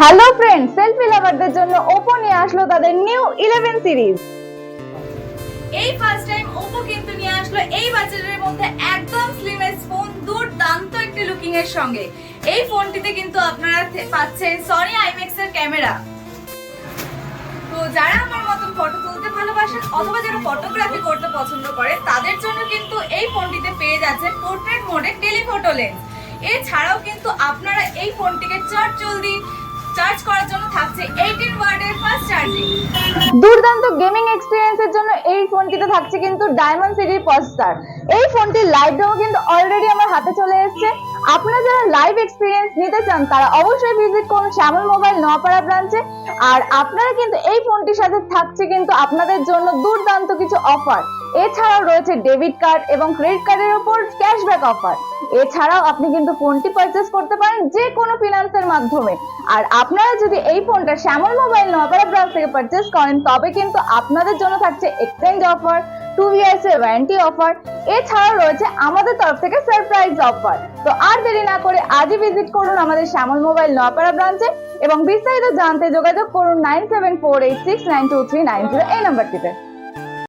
Hello friend, selfie লাভারদের জন্য Oppo নিয়ে আসলো তাদের নিউ 11 সিরিজ। এই ফার্স্ট টাইম ওপো কিন্তু নিয়ে আসলো এই বাজেটের মধ্যে একদম স্লিমেস্ট ফোন, দুর্দান্ত একটি লুকিং এর সঙ্গে। এই ফোনটিতে কিন্তু আপনারা পাচ্ছেন সনি আইম্যাক্স এর ক্যামেরা। তো যারা আমার মতন ফটো তুলতে ভালোবাসেন অথবা যারা ফটোগ্রাফি করতে পছন্দ করে তাদের জন্য কিন্তু এই ফোনটিতে পেয়ে যাচ্ছেন পোর্ট্রেট মোডে টেলিফটো লেন্স। এছাড়াও কিন্তু আপনারা এই ফোনটিকে জলদি চার্জ করার জন্য থাকছে 18 ওয়াটের ফাস্ট চার্জিং। দুর্দান্ত গেমিং এক্সপিরিয়েন্সের জন্য এই ফোনটিতে থাকছে কিন্তু ডায়মন্ড সিরিজ প্রসেসর। এই ফোনটির লাইভ ডেমো কিন্তু অলরেডি আমার হাতে চলে এসেছে। আপনারা যারা লাইভ এক্সপিরিয়েন্স নিতে চান তারা অবশ্যই ভিজিট করুন শ্যামল মোবাইল নোয়াপাড়া ব্রাঞ্চে। আর আপনারা কিন্তু এই ফোনটির সাথে থাকছে কিন্তু আপনাদের জন্য দুর্দান্ত কিছু অফার। এছাড়াও রয়েছে ডেবিট কার্ড এবং ক্রেডিট কার্ডের উপর ক্যাশব্যাক অফার। এছাড়াও আপনি কিন্তু ফোনটি পারচেজ করতে পারেন যে কোনো ফিনান্সের মাধ্যমে। আর আপনারা যদি এই ফোনটা শ্যামল মোবাইল নোয়াপাড়া ব্রাঞ্চ থেকে পারচেজ করেন তবে কিন্তু আপনাদের জন্য থাকছে এক্সচেঞ্জ অফার, 2 ইয়ার্স এর ওয়ারেন্টি অফার। এছাড়াও রয়েছে আমাদের তরফ থেকে সারপ্রাইজ অফার। তো আর দেরি না করে আজই ভিজিট করুন আমাদের শ্যামল মোবাইল নোয়াপাড়া ব্রাঞ্চে এবং বিস্তারিত জানতে যোগাযোগ করুন 9748692390 এই নাম্বারটিতে।